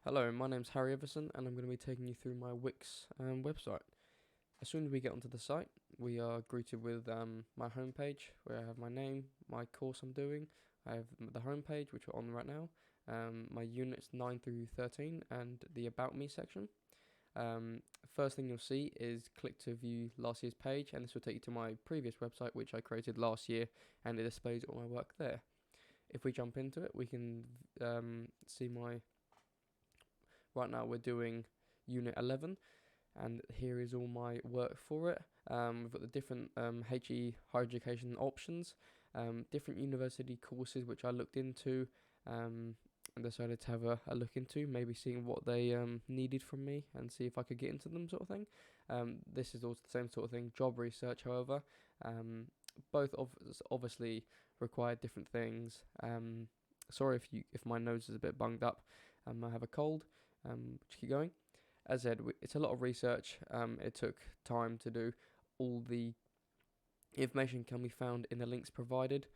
Hello, my name's Harry Everson, and I'm going to be taking you through my Wix website. As soon as we get onto the site, we are greeted with my homepage, where I have my name, my course I'm doing. I have the homepage, which we're on right now, my units 9 through 13, and the About Me section. First thing you'll see is click to view last year's page, and this will take you to my previous website, which I created last year, and it displays all my work there. If we jump into it, we can see my. Right now we're doing Unit 11, and here is all my work for it. We've got the different HE higher education options, different university courses which I looked into and decided to have a look into, maybe seeing what they needed from me and see if I could get into them, sort of thing. This is also the same sort of thing. Job research, however, both obviously require different things. Sorry if my nose is a bit bunged up. I have a cold. Just keep going. As I said, it's a lot of research. It took time to do. All the information can be found in the links provided.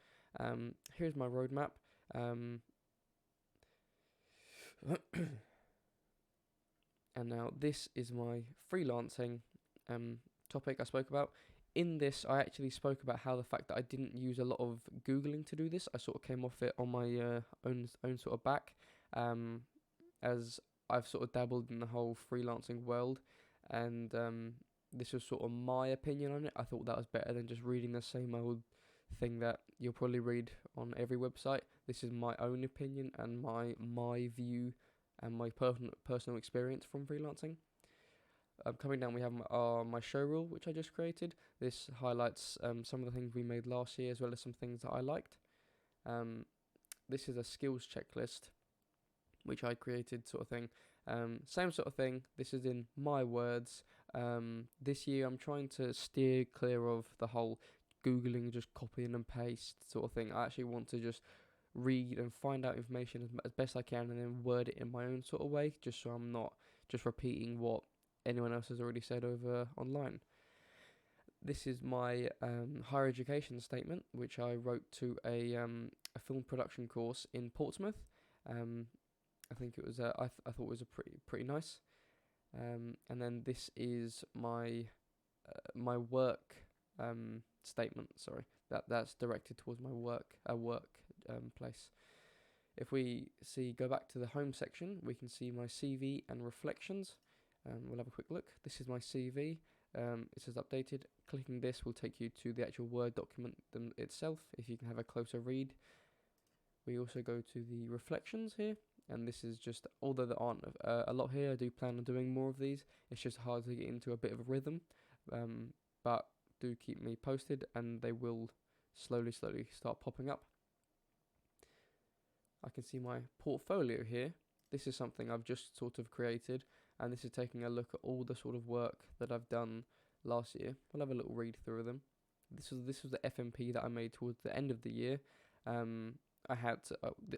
Here's my roadmap. And now this is my freelancing topic I spoke about. In this, I actually spoke about how the fact that I didn't use a lot of Googling to do this. I sort of came off it on my own sort of back, as I've sort of dabbled in the whole freelancing world, and this was sort of my opinion on it. I thought that was better than just reading the same old thing that you'll probably read on every website. This is my own opinion and my view and my personal experience from freelancing. Coming down, we have my show reel, which I just created. This highlights some of the things we made last year, as well as some things that I liked. This is a skills checklist, which I created, sort of thing. Same sort of thing. This is in my words. This year, I'm trying to steer clear of the whole Googling, just copying and paste sort of thing. I actually want to just read and find out information as best I can, and then word it in my own sort of way, just so I'm not just repeating what anyone else has already said over online. This is my higher education statement, which I wrote to a film production course in Portsmouth. I think it was I thought it was a pretty nice. And then this is my my work statement. Sorry, that's directed towards my work place. If we go back to the home section, we can see my CV and reflections. We'll have a quick look. This is my CV. It says updated. Clicking this will take you to the actual Word document itself, if you can have a closer read. We also go to the reflections here, and this is just, although there aren't a lot here, I do plan on doing more of these. It's just hard to get into a bit of a rhythm, but do keep me posted, and they will slowly start popping up. I can see my portfolio here. This is something I've just sort of created, and this is taking a look at all the sort of work that I've done last year. We'll have a little read through them. This was the FMP that I made towards the end of the year.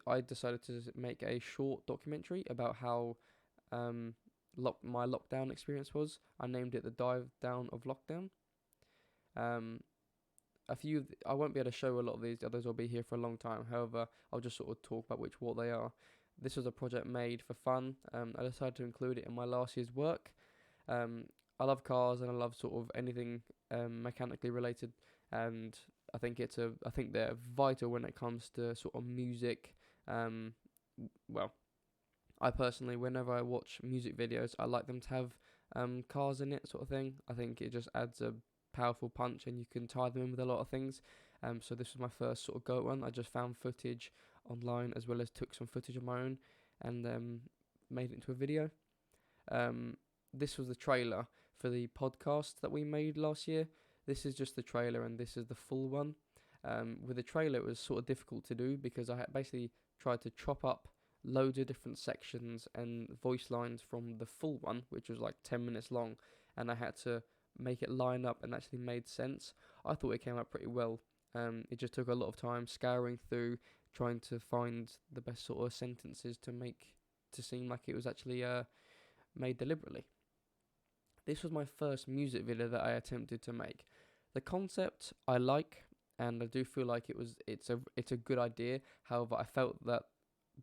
I decided to make a short documentary about how my lockdown experience was. I named it the Dive Down of Lockdown. I won't be able to show a lot of these. The others will be here for a long time. However, I'll just sort of talk about what they are. This was a project made for fun. I decided to include it in my last year's work. I love cars, and I love sort of anything mechanically related, and I think they're vital when it comes to sort of music. Well, I personally, whenever I watch music videos, I like them to have cars in it, sort of thing. I think it just adds a powerful punch, and you can tie them in with a lot of things. So this was my first sort of go one. I just found footage online, as well as took some footage of my own, and made it into a video. This was the trailer for the podcast that we made last year. This is just the trailer, and this is the full one. With the trailer, it was sort of difficult to do because I had basically tried to chop up loads of different sections and voice lines from the full one, which was like 10 minutes long, and I had to make it line up and actually made sense. I thought it came out pretty well. It just took a lot of time scouring through, trying to find the best sort of sentences to seem like it was actually made deliberately. This was my first music video that I attempted to make. The concept I like, and I do feel like it's a good idea. However, I felt that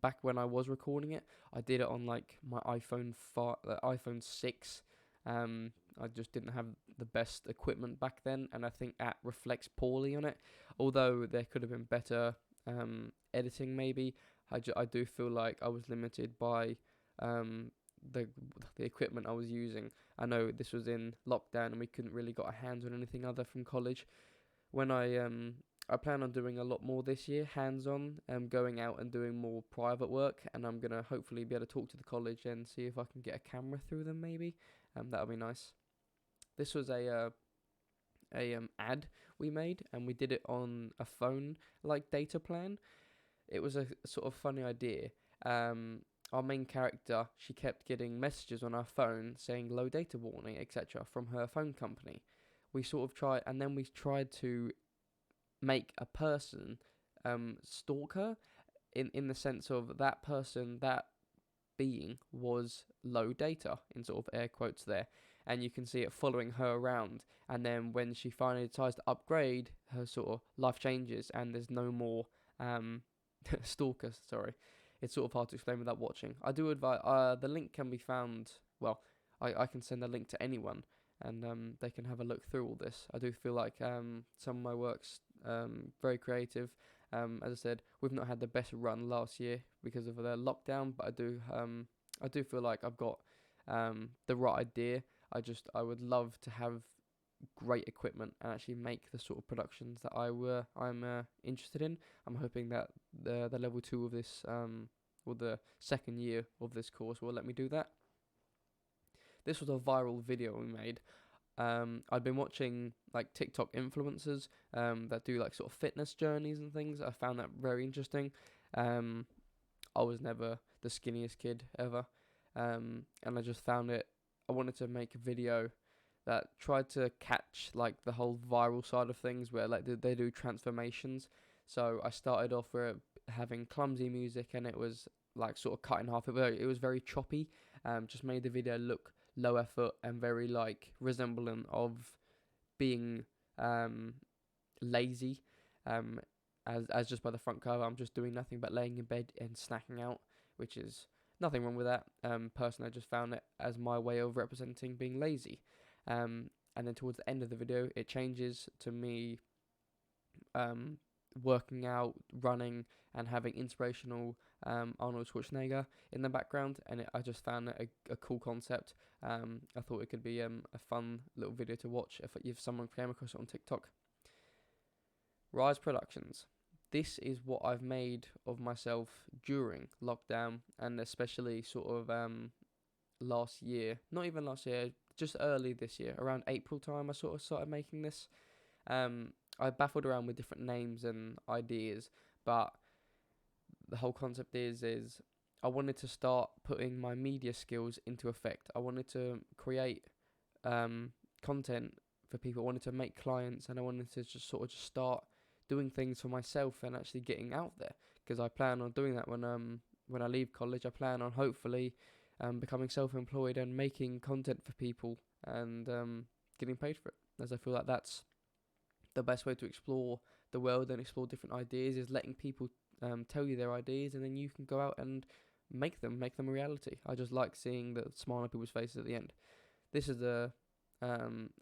back when I was recording it, I did it on like my iPhone 6. I just didn't have the best equipment back then, and I think that reflects poorly on it. Although there could have been better editing, maybe. I do feel like I was limited by um, the the equipment I was using. I know this was in lockdown, and we couldn't really got our hands on anything other from college. When I plan on doing a lot more this year, hands-on, going out and doing more private work, and I'm gonna hopefully be able to talk to the college and see if I can get a camera through them, maybe. That'll be nice. This was a ad we made, and we did it on a phone like data plan. It was a sort of funny idea. Our main character, she kept getting messages on her phone saying low data warning, etc., from her phone company. We sort of tried, and then we tried to make a person stalk her in the sense of that person, that being was low data in sort of air quotes there, and you can see it following her around. And then when she finally decides to upgrade, her sort of life changes, and there's no more stalkers. Sorry, it's sort of hard to explain without watching. I do advise. The link can be found. Well, I can send a link to anyone, and they can have a look through all this. I do feel like some of my work's very creative. As I said, we've not had the best run last year because of the lockdown, but I do feel like I've got the right idea. I would love to have great equipment and actually make the sort of productions that I'm interested in. I'm hoping that the level 2 of this or the second year of this course will let me do that. This was a viral video we made. I'd been watching like TikTok influencers that do like sort of fitness journeys and things. I found that very interesting. I was never the skinniest kid ever, and I just found it. I wanted to make a video that tried to catch like the whole viral side of things, where like they do transformations. So I started off with having clumsy music, and it was like sort of cut in half. It was very choppy. Just made the video look low effort and very like resembling of being lazy. As just by the front cover, I'm just doing nothing but laying in bed and snacking out, which is nothing wrong with that. Personally, I just found it as my way of representing being lazy. And then towards the end of the video, it changes to me working out, running, and having inspirational Arnold Schwarzenegger in the background, and I just found it a cool concept. I thought it could be a fun little video to watch if someone came across it on TikTok. Rise Productions. This is what I've made of myself during lockdown, and especially sort of last year. Not even last year, just early this year, around April time. I sort of started making this. I baffled around with different names and ideas, but the whole concept is I wanted to start putting my media skills into effect. I wanted to create content for people. I wanted to make clients, and I wanted to just start doing things for myself and actually getting out there, because I plan on doing that when I leave college. I plan on hopefully becoming self-employed and making content for people and getting paid for it, as I feel like that's the best way to explore the world and explore different ideas, is letting people tell you their ideas, and then you can go out and make them a reality. I just like seeing the smile on people's faces at the end. This is a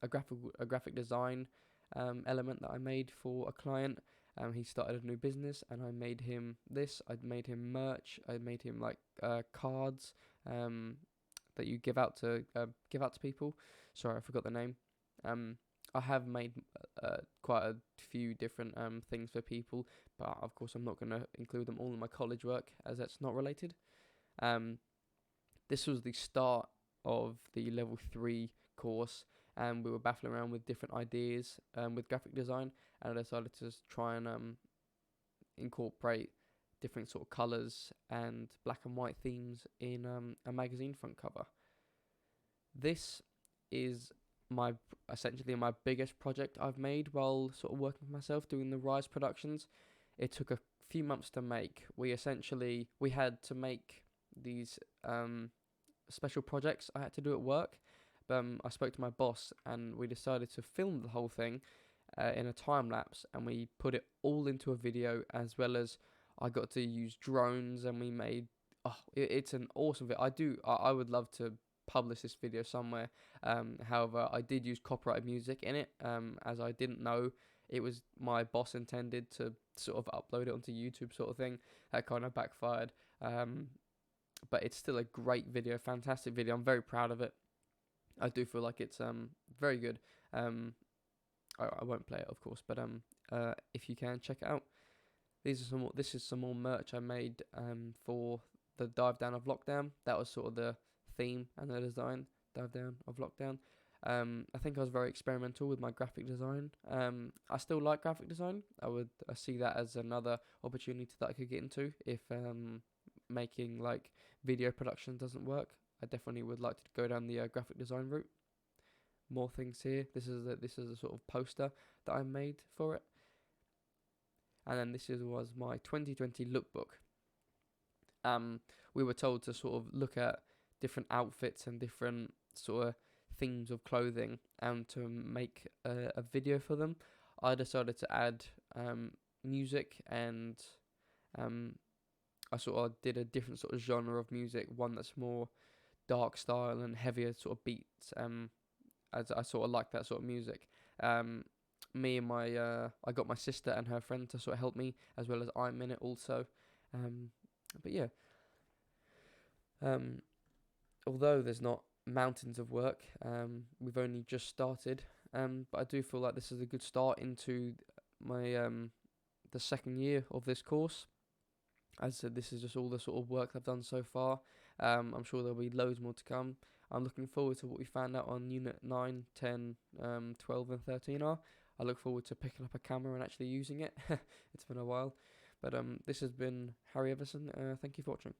graphic design element that I made for a client. He started a new business, and I made him this. I made him merch. I made him like cards that you give out to people. Sorry, I forgot the name. I have made quite a few different things for people, but of course I'm not going to include them all in my college work, as that's not related. This was the start of the level 3 course, and we were baffling around with different ideas with graphic design, and I decided to try and incorporate different sort of colours and black and white themes in a magazine front cover. This is essentially my biggest project I've made while sort of working for myself, doing the Rise Productions. It took a few months to make. We had to make these special projects I had to do at work. I spoke to my boss, and we decided to film the whole thing in a time lapse, and we put it all into a video, as well as I got to use drones, and we made. Oh, it's an awesome video. I would love to publish this video somewhere. However, I did use copyrighted music in it, as I didn't know it was my boss intended to sort of upload it onto YouTube, sort of thing. That kind of backfired. But it's still a great video, fantastic video. I'm very proud of it. I do feel like it's very good. I won't play it, of course, but if you can, check it out. This is some more merch I made for the Dive Down of Lockdown. That was sort of the theme and the design. Dive Down of Lockdown. I think I was very experimental with my graphic design. I still like graphic design. I see that as another opportunity that I could get into if making like video production doesn't work. I definitely would like to go down the graphic design route. More things here. This is a sort of poster that I made for it. And then was my 2020 lookbook. We were told to sort of look at different outfits and different sort of themes of clothing and to make a video for them. I decided to add music, and I sort of did a different sort of genre of music, one that's more dark style and heavier sort of beats, as I sort of like that sort of music. Me and I got my sister and her friend to sort of help me, as well as I'm in it also. But yeah, although there's not mountains of work, we've only just started, but I do feel like this is a good start into my the second year of this course. As I said, this is just all the sort of work I've done so far. I'm sure there'll be loads more to come. I'm looking forward to what we found out on Unit 9, 10, 12 and 13 are. I look forward to picking up a camera and actually using it. It's been a while. But this has been Harry Everson. Thank you for watching.